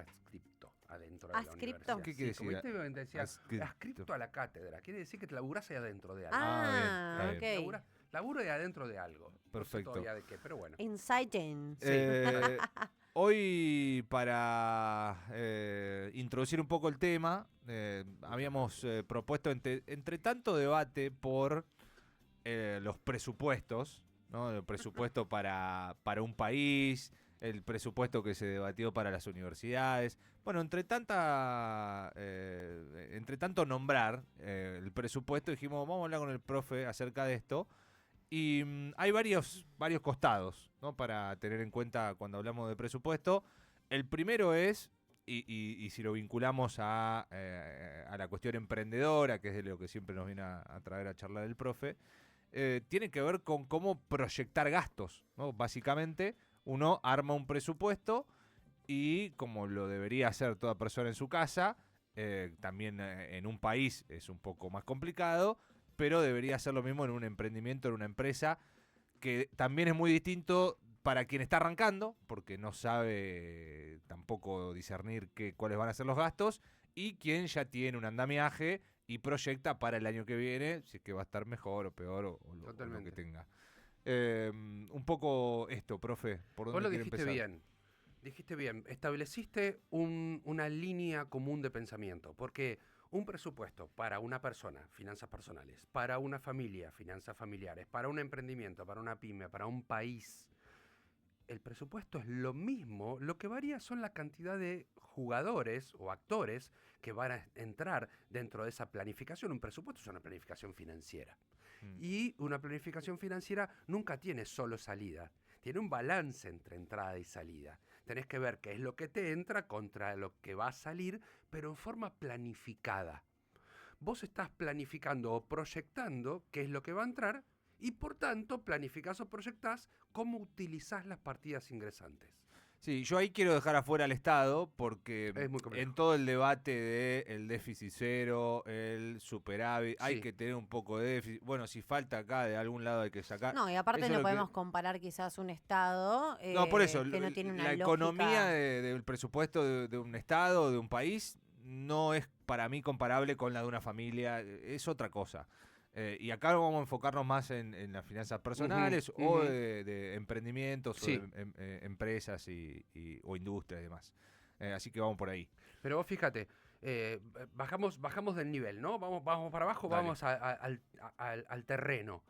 soy adscripto adentro de la ¿Adscripto? universidad. ¿Qué quiere Como decir? te decía, Adscripto. adscripto a la cátedra. Quiere decir que te laburás ahí adentro de algo. Ah, bien, está ok. Laburo ahí adentro de algo. No sé Perfecto. todavía de qué, pero bueno. Inside Jane. Hoy, para introducir un poco el tema, habíamos propuesto entre tanto debate por los presupuestos, ¿no? El presupuesto para un país, el presupuesto que se debatió para las universidades. Bueno, entre tanto nombrar el presupuesto, dijimos, vamos a hablar con el profe acerca de esto. Y hay varios costados, ¿no? Para tener en cuenta cuando hablamos de presupuesto. El primero es, y si lo vinculamos a la cuestión emprendedora, que es de lo que siempre nos viene a traer a charlar el profe, tiene que ver con cómo proyectar gastos, ¿no? Básicamente, uno arma un presupuesto y, como lo debería hacer toda persona en su casa, también en un país es un poco más complicado, pero debería hacer lo mismo en un emprendimiento, en una empresa, que también es muy distinto para quien está arrancando, porque no sabe tampoco discernir cuáles van a ser los gastos, y quien ya tiene un andamiaje y proyecta para el año que viene, si es que va a estar mejor o peor o lo que tenga. Un poco esto, profe, ¿por Vos dónde lo quiere dijiste empezar? bien. Dijiste bien. Estableciste una línea común de pensamiento. Porque un presupuesto para una persona, finanzas personales, para una familia, finanzas familiares, para un emprendimiento, para una pyme, para un país, el presupuesto es lo mismo, lo que varía son la cantidad de jugadores o actores que van a entrar dentro de esa planificación. Un presupuesto es una planificación financiera. Y una planificación financiera nunca tiene solo salida, tiene un balance entre entrada y salida. Tenés que ver qué es lo que te entra contra lo que va a salir, pero en forma planificada. Vos estás planificando o proyectando qué es lo que va a entrar y por tanto planificás o proyectás cómo utilizás las partidas ingresantes. Sí, yo ahí quiero dejar afuera al Estado porque Es muy complejo. en todo el debate de el déficit cero, el superávit, hay Sí. que tener un poco de déficit. Bueno, si falta acá, de algún lado hay que sacar. No, y aparte Eso es no lo podemos comparar quizás un Estado No, por eso, que no tiene una la lógica. economía del presupuesto de un Estado, de un país, no es para mí comparable con la de una familia, es otra cosa. Y acá vamos a enfocarnos más en las finanzas personales o de emprendimientos o Sí. de empresas o industrias y demás. Así que vamos por ahí. Pero vos fíjate, bajamos del nivel, ¿no? Vamos para abajo, Dale. vamos al terreno.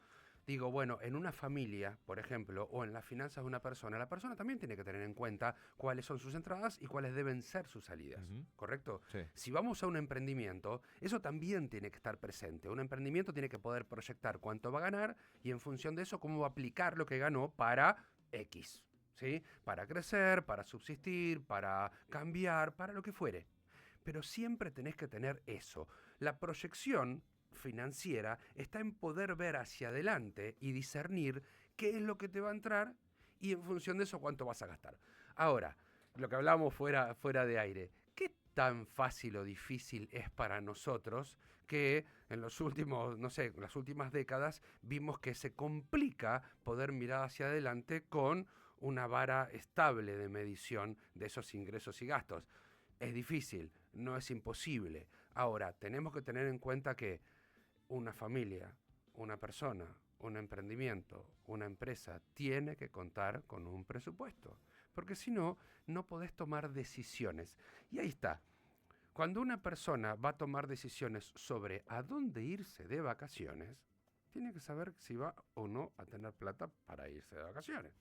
Digo, bueno, en una familia, por ejemplo, o en las finanzas de una persona, la persona también tiene que tener en cuenta cuáles son sus entradas y cuáles deben ser sus salidas, ¿correcto? Sí. Si vamos a un emprendimiento, eso también tiene que estar presente. Un emprendimiento tiene que poder proyectar cuánto va a ganar y en función de eso cómo va a aplicar lo que ganó para X, ¿sí? Para crecer, para subsistir, para cambiar, para lo que fuere. Pero siempre tenés que tener eso. La proyección financiera está en poder ver hacia adelante y discernir qué es lo que te va a entrar y en función de eso cuánto vas a gastar. Ahora, lo que hablábamos fuera de aire, ¿qué tan fácil o difícil es para nosotros que en los últimos, no sé, en las últimas décadas vimos que se complica poder mirar hacia adelante con una vara estable de medición de esos ingresos y gastos? Es difícil, no es imposible. Ahora, tenemos que tener en cuenta que una familia, una persona, un emprendimiento, una empresa, tiene que contar con un presupuesto. Porque si no, no podés tomar decisiones. Y ahí está. Cuando una persona va a tomar decisiones sobre a dónde irse de vacaciones, tiene que saber si va o no a tener plata para irse de vacaciones.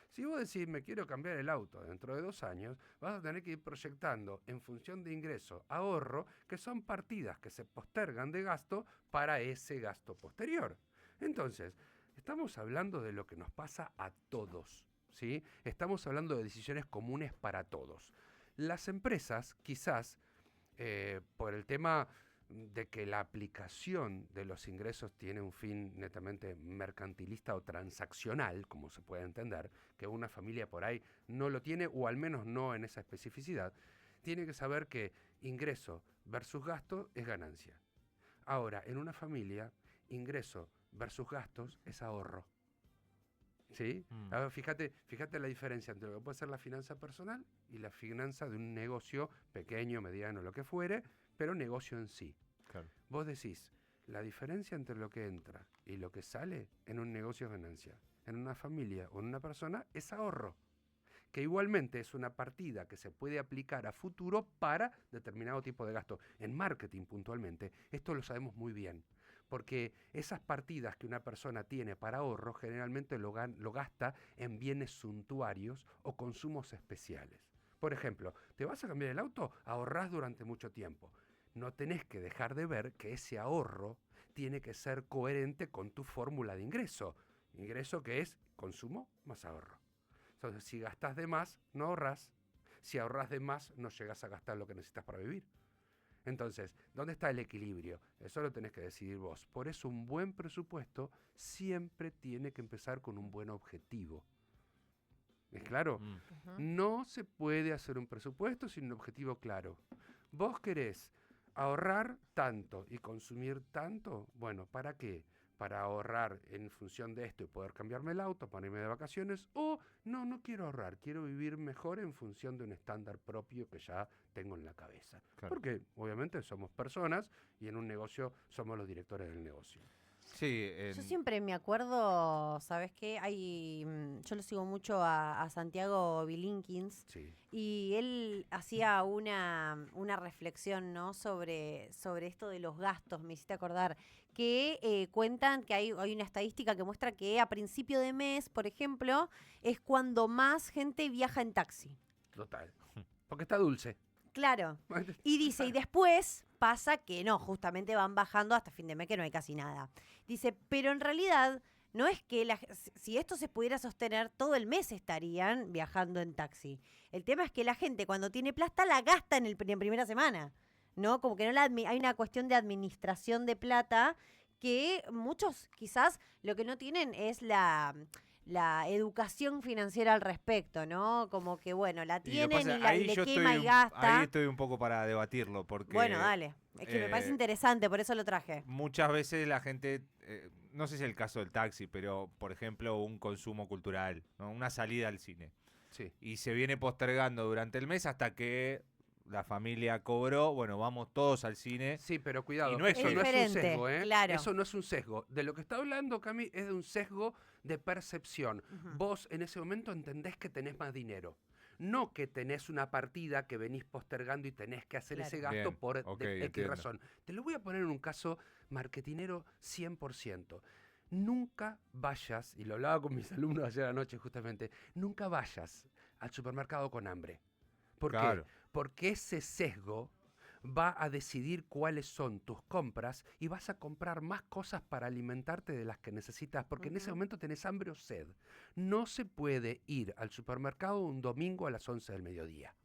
Si vos decís, me quiero cambiar el auto dentro de 2 años, vas a tener que ir proyectando en función de ingreso, ahorro, que son partidas que se postergan de gasto para ese gasto posterior. Entonces, estamos hablando de lo que nos pasa a todos, ¿sí? Estamos hablando de decisiones comunes para todos. Las empresas, quizás, por el tema de que la aplicación de los ingresos tiene un fin netamente mercantilista o transaccional, como se puede entender, que una familia por ahí no lo tiene, o al menos no en esa especificidad, tiene que saber que ingreso versus gasto es ganancia. Ahora, en una familia, ingreso versus gastos es ahorro. ¿Sí? Mm. A ver, fíjate la diferencia entre lo que puede ser la finanza personal y la finanza de un negocio pequeño, mediano, lo que fuere, pero negocio en sí. Claro. Vos decís, la diferencia entre lo que entra y lo que sale en un negocio es ganancia. En una familia o en una persona es ahorro, que igualmente es una partida que se puede aplicar a futuro para determinado tipo de gasto. En marketing puntualmente, esto lo sabemos muy bien, porque esas partidas que una persona tiene para ahorro generalmente lo gasta en bienes suntuarios o consumos especiales. Por ejemplo, ¿te vas a cambiar el auto? Ahorrás durante mucho tiempo. No tenés que dejar de ver que ese ahorro tiene que ser coherente con tu fórmula de ingreso. Ingreso que es consumo más ahorro. Entonces, si gastas de más, no ahorras. Si ahorras de más, no llegas a gastar lo que necesitas para vivir. Entonces, ¿dónde está el equilibrio? Eso lo tenés que decidir vos. Por eso un buen presupuesto siempre tiene que empezar con un buen objetivo. ¿Es claro? Mm. Ujú. No se puede hacer un presupuesto sin un objetivo claro. Vos querés ahorrar tanto y consumir tanto. Bueno, ¿para qué? Para ahorrar en función de esto y poder cambiarme el auto para irme de vacaciones. O no quiero ahorrar, quiero vivir mejor en función de un estándar propio que ya tengo en la cabeza. Claro. Porque obviamente somos personas y en un negocio somos los directores del negocio. Sí, Yo siempre me acuerdo, ¿sabes qué? Yo lo sigo mucho a Santiago Bilinkins Sí. y él hacía una reflexión, ¿no? sobre esto de los gastos, me hiciste acordar, que cuentan que hay una estadística que muestra que a principio de mes, por ejemplo, es cuando más gente viaja en taxi. Total. Porque está dulce. Claro. Y dice, y después pasa que no, justamente van bajando hasta fin de mes que no hay casi nada. Dice, pero en realidad no es que si esto se pudiera sostener, todo el mes estarían viajando en taxi. El tema es que la gente cuando tiene plata la gasta en primera semana, ¿no? Como que no hay una cuestión de administración de plata que muchos quizás lo que no tienen es la educación financiera al respecto, ¿no? Como que, bueno, la y lo que tienen pasa, y ahí le yo quema y estoy, gasta. ahí estoy un poco para debatirlo, porque Bueno, dale. Es que me parece eh, interesante, por eso lo traje. muchas veces la gente, no sé si es el caso del taxi, pero por ejemplo un consumo cultural, ¿no? Una salida al cine. Sí. Y se viene postergando durante el mes hasta que la familia cobró, bueno, vamos todos al cine. Sí, pero cuidado, Y no es eso no es un diferente, sesgo, ¿eh? claro. Eso no es un sesgo. De lo que está hablando Cami es de un sesgo de percepción. Ujú. Vos en ese momento entendés que tenés más dinero. No que tenés una partida que venís postergando y tenés que hacer Claro. ese gasto Bien, por ok, X entiendo. razón. Te lo voy a poner en un caso marketinero 100%. Nunca vayas, y lo hablaba con mis alumnos ayer anoche justamente, nunca vayas al supermercado con hambre. ¿Por Claro. qué? Porque ese sesgo va a decidir cuáles son tus compras y vas a comprar más cosas para alimentarte de las que necesitas, porque en ese Ujú. momento tenés hambre o sed. No se puede ir al supermercado un domingo a las 11 del mediodía,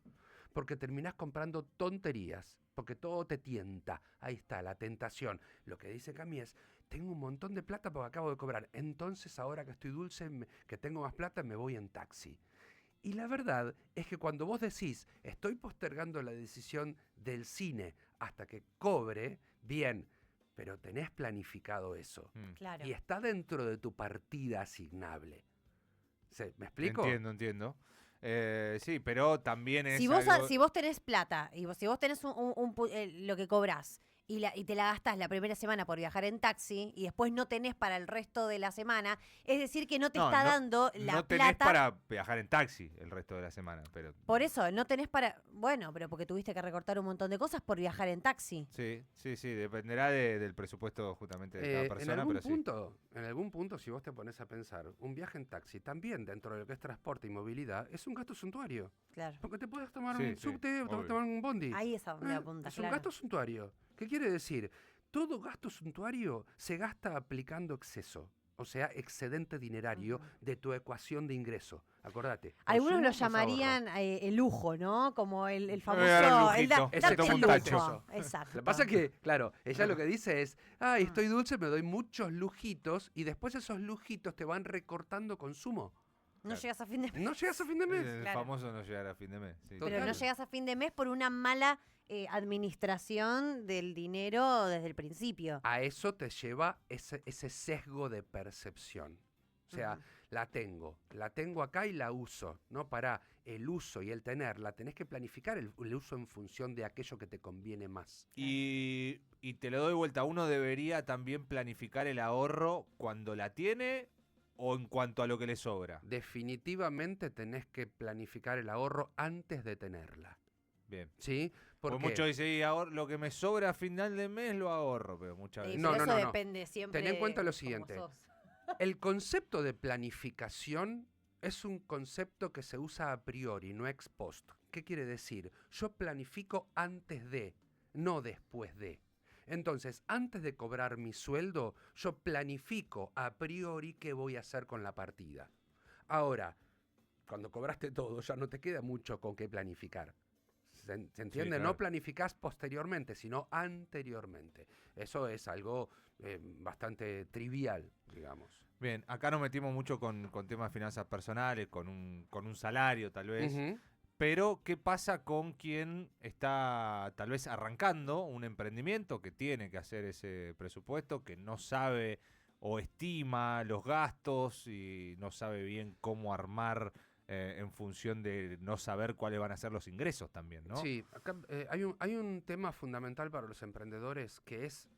porque terminás comprando tonterías, porque todo te tienta. Ahí está, la tentación. Lo que dice Cami es, tengo un montón de plata porque acabo de cobrar, entonces ahora que estoy dulce, que tengo más plata, me voy en taxi. Y la verdad es que cuando vos decís, estoy postergando la decisión del cine hasta que cobre, bien, pero tenés planificado eso. Mm. Claro. Y está dentro de tu partida asignable. ¿Me explico? Entiendo. Sí, pero también es Si vos, algo... si vos tenés plata y si vos tenés lo que cobrás y te la gastás la primera semana por viajar en taxi y después no tenés para el resto de la semana, es decir que no te está dando la no tenés plata. para viajar en taxi el resto de la semana, pero... Por eso, no tenés para... Bueno, pero porque tuviste que recortar un montón de cosas por viajar en taxi. Sí, dependerá del presupuesto justamente de cada En persona, algún pero sí. punto, en algún punto, si vos te pones a pensar, un viaje en taxi también dentro de lo que es transporte y movilidad es un gasto suntuario. Claro. Porque te puedes tomar Sí, un sí, subte o te puedes obvio. tomar un bondi. Ahí es a donde apunta, Es un claro. gasto suntuario. ¿Qué quiere decir? Todo gasto suntuario se gasta aplicando exceso. O sea, excedente dinerario Ujú. de tu ecuación de ingreso. Acordate. Algunos lo consumo más ahorro. llamarían el lujo, ¿no? Como el famoso... ahora el el lujito. Ese darte toma el un lujo. tacho. Exacto. Lo que pasa es que, claro, ella lo que dice es, ay, estoy dulce, me doy muchos lujitos y después esos lujitos te van recortando consumo. No llegas a fin de mes. No llegas a fin de mes. El Claro. famoso no llegar a fin de mes. Sí. Pero Total. no llegas a fin de mes por una mala administración del dinero desde el principio. A eso te lleva ese sesgo de percepción. O sea, Ujú. la tengo acá y la uso, ¿no? Para el uso y el tenerla, tenés que planificar el uso en función de aquello que te conviene más. Y te lo doy vuelta, uno debería también planificar el ahorro cuando la tiene o en cuanto a lo que le sobra. Definitivamente tenés que planificar el ahorro antes de tenerla. Bien. ¿Sí? Porque muchos dicen, y lo que me sobra a final de mes lo ahorro, pero muchas veces... Pero No, eso no. depende siempre. Ten en cuenta lo cómo siguiente. sos. El concepto de planificación es un concepto que se usa a priori, no ex post. ¿Qué quiere decir? Yo planifico antes de, no después de. Entonces, antes de cobrar mi sueldo, yo planifico a priori qué voy a hacer con la partida. Ahora, cuando cobraste todo, ya no te queda mucho con qué planificar. ¿Se entiende? Sí, claro. No planificás posteriormente, sino anteriormente. Eso es algo bastante trivial, digamos. Bien, acá nos metimos mucho con temas de finanzas personales, con un salario tal vez. Ujú. Pero, ¿qué pasa con quien está tal vez arrancando un emprendimiento que tiene que hacer ese presupuesto, que no sabe o estima los gastos y no sabe bien cómo armar en función de no saber cuáles van a ser los ingresos también, ¿no? Sí, acá hay un tema fundamental para los emprendedores que es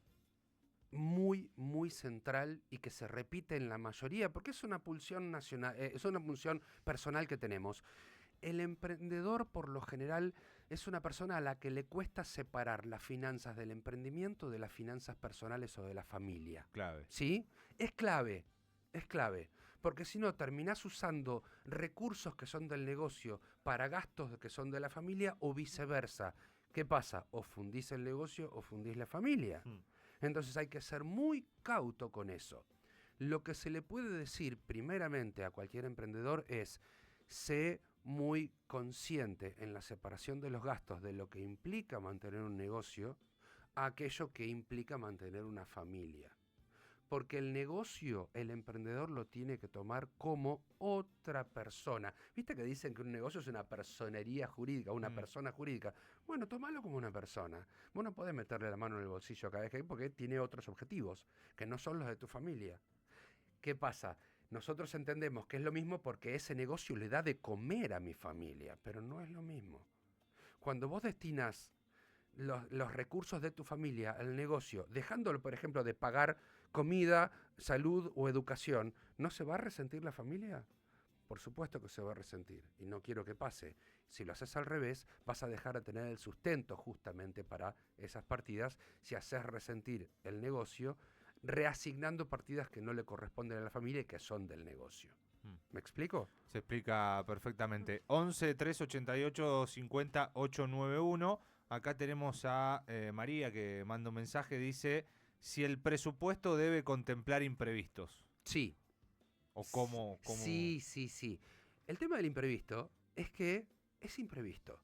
muy, muy central y que se repite en la mayoría, porque es una pulsión nacional, es una pulsión personal que tenemos. El emprendedor, por lo general, es una persona a la que le cuesta separar las finanzas del emprendimiento de las finanzas personales o de la familia. Clave. ¿Sí? Es clave. Porque si no, terminás usando recursos que son del negocio para gastos que son de la familia o viceversa. ¿Qué pasa? O fundís el negocio o fundís la familia. Entonces hay que ser muy cauto con eso. Lo que se le puede decir primeramente a cualquier emprendedor es: sé muy consciente en la separación de los gastos de lo que implica mantener un negocio a aquello que implica mantener una familia. Porque el negocio, el emprendedor lo tiene que tomar como otra persona. ¿Viste que dicen que un negocio es una personería jurídica, una persona jurídica? Bueno, tomalo como una persona. Vos no podés meterle la mano en el bolsillo cada vez que hay, porque tiene otros objetivos, que no son los de tu familia. ¿Qué pasa? Nosotros entendemos que es lo mismo porque ese negocio le da de comer a mi familia, pero no es lo mismo. Cuando vos destinas los recursos de tu familia al negocio, dejándolo, por ejemplo, de pagar comida, salud o educación, ¿no se va a resentir la familia? Por supuesto que se va a resentir, y no quiero que pase. Si lo haces al revés, vas a dejar de tener el sustento justamente para esas partidas, si haces resentir el negocio, reasignando partidas que no le corresponden a la familia y que son del negocio. ¿Me explico? Se explica perfectamente. 11 388 50 891. Acá tenemos a María que manda un mensaje, dice, si el presupuesto debe contemplar imprevistos. Sí. ¿O cómo? Sí. El tema del imprevisto es que es imprevisto.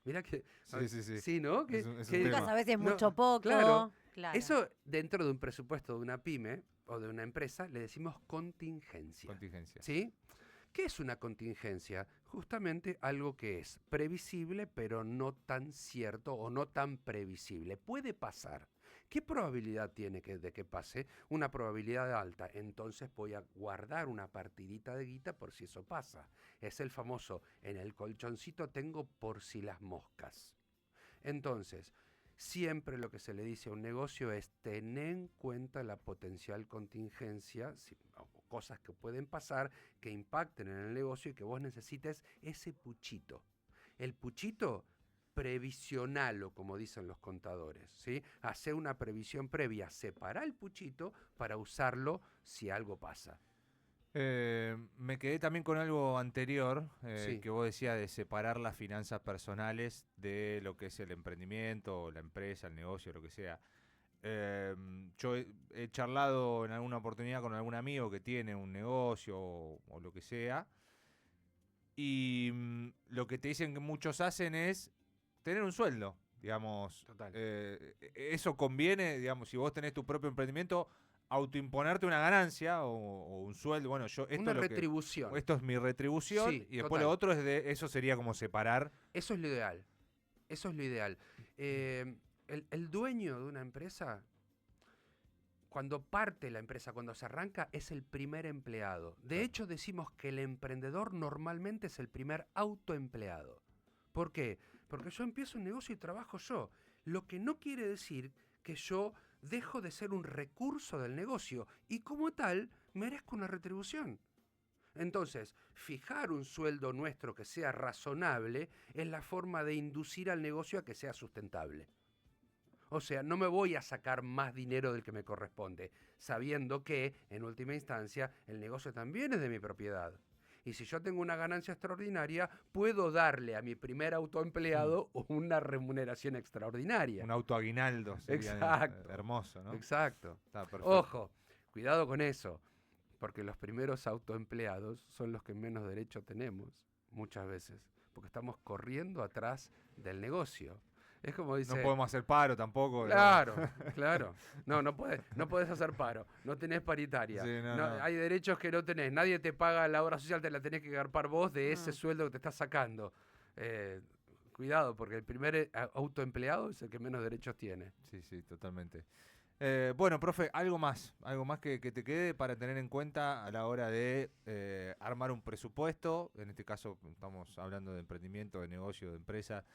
Mirá que... Sí. Sí, ¿no? Que, Es un que- tema. Nunca sabes si es No, mucho o poco. claro. Claro. Eso dentro de un presupuesto de una pyme o de una empresa le decimos contingencia. Contingencia. ¿Sí? ¿Qué es una contingencia? Justamente algo que es previsible, pero no tan cierto o no tan previsible. Puede pasar. ¿Qué probabilidad tiene de que pase? Una probabilidad alta. Entonces voy a guardar una partidita de guita por si eso pasa. Es el famoso, en el colchoncito tengo por si las moscas. Entonces, siempre lo que se le dice a un negocio es tener en cuenta la potencial contingencia, o cosas que pueden pasar, que impacten en el negocio y que vos necesites ese puchito. El puchito previsional, o como dicen los contadores, ¿sí? Hacer una previsión previa, separar el puchito para usarlo si algo pasa. Me quedé también con algo anterior Sí. que vos decías de separar las finanzas personales de lo que es el emprendimiento, la empresa, el negocio, lo que sea. Yo he charlado en alguna oportunidad con algún amigo que tiene un negocio o lo que sea, y lo que te dicen que muchos hacen es tener un sueldo, digamos. Total. Eso conviene, digamos, si vos tenés tu propio emprendimiento, autoimponerte una ganancia o un sueldo. Bueno, yo esto Una es lo retribución. esto es mi retribución, Sí, y después total. lo otro es eso sería como separar. Eso es lo ideal. Eso es lo ideal. El dueño de una empresa, cuando parte la empresa, cuando se arranca, es el primer empleado. De hecho, decimos que el emprendedor normalmente es el primer autoempleado. ¿Por qué? Porque yo empiezo un negocio y trabajo yo. Lo que no quiere decir que yo dejo de ser un recurso del negocio y como tal merezco una retribución. Entonces, fijar un sueldo nuestro que sea razonable es la forma de inducir al negocio a que sea sustentable. O sea, no me voy a sacar más dinero del que me corresponde, sabiendo que, en última instancia, el negocio también es de mi propiedad. Y si yo tengo una ganancia extraordinaria, puedo darle a mi primer autoempleado una remuneración extraordinaria. Un autoaguinaldo sería Exacto. hermoso, ¿no? Exacto. Está perfecto. Ojo, cuidado con eso, porque los primeros autoempleados son los que menos derecho tenemos, muchas veces, porque estamos corriendo atrás del negocio. Es como dice... No podemos hacer paro tampoco. Claro, claro. No podés hacer paro. No tenés paritaria. Sí, no. Hay derechos que no tenés. Nadie te paga la obra social, te la tenés que garpar vos de ese sueldo que te estás sacando. Cuidado, porque el primer autoempleado es el que menos derechos tiene. Sí, totalmente. Bueno, profe, algo más que te quede para tener en cuenta a la hora de armar un presupuesto. En este caso estamos hablando de emprendimiento, de negocio, de empresa.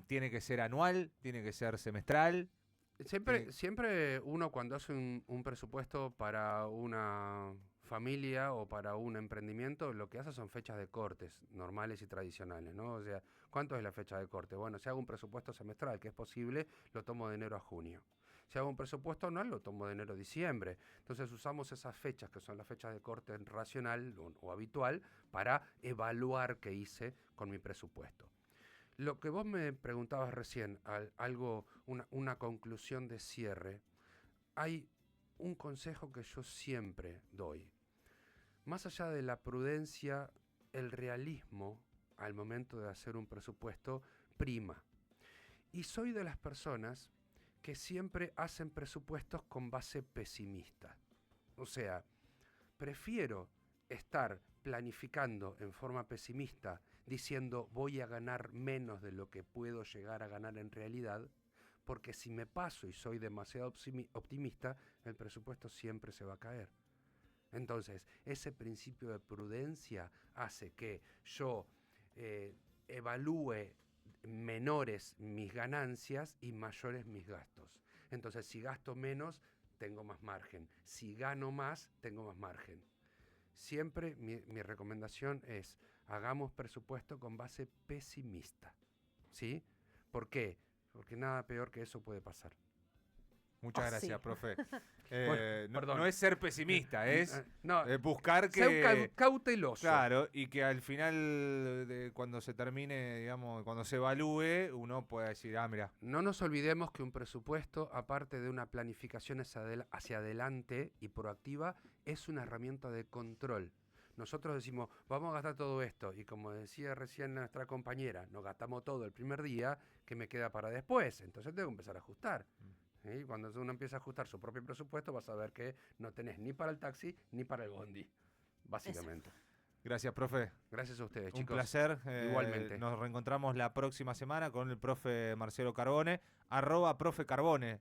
Tiene que ser anual, tiene que ser semestral. Siempre uno cuando hace un presupuesto para una familia o para un emprendimiento, lo que hace son fechas de cortes normales y tradicionales, ¿no? O sea, ¿cuánto es la fecha de corte? Bueno, si hago un presupuesto semestral, que es posible, lo tomo de enero a junio. Si hago un presupuesto anual, lo tomo de enero a diciembre. Entonces usamos esas fechas, que son las fechas de corte racional o habitual, para evaluar qué hice con mi presupuesto. Lo que vos me preguntabas recién, una conclusión de cierre, hay un consejo que yo siempre doy. Más allá de la prudencia, el realismo al momento de hacer un presupuesto prima. Y soy de las personas que siempre hacen presupuestos con base pesimista. O sea, prefiero estar planificando en forma pesimista, diciendo voy a ganar menos de lo que puedo llegar a ganar en realidad, porque si me paso y soy demasiado optimista, el presupuesto siempre se va a caer. Entonces, ese principio de prudencia hace que yo evalúe menores mis ganancias y mayores mis gastos. Entonces, si gasto menos, tengo más margen. Si gano más, tengo más margen. Siempre mi recomendación es, hagamos presupuesto con base pesimista. ¿Sí? ¿Por qué? Porque nada peor que eso puede pasar. Muchas gracias, sí. profe. Perdón. No es ser pesimista, es No, buscar que... ser cauteloso. Claro, y que al final, cuando se termine, digamos, cuando se evalúe, uno pueda decir, mira. No nos olvidemos que un presupuesto, aparte de una planificación hacia adelante y proactiva, es una herramienta de control. Nosotros decimos, vamos a gastar todo esto, y como decía recién nuestra compañera, nos gastamos todo el primer día, ¿qué me queda para después? Entonces tengo que empezar a ajustar. ¿Sí? Cuando uno empieza a ajustar su propio presupuesto, vas a ver que no tenés ni para el taxi ni para el bondi, básicamente. Eso. Gracias, profe. Gracias a ustedes, Un chicos. placer. Igualmente. Nos reencontramos la próxima semana con el profe Marcelo Carbone, @profe Carbone.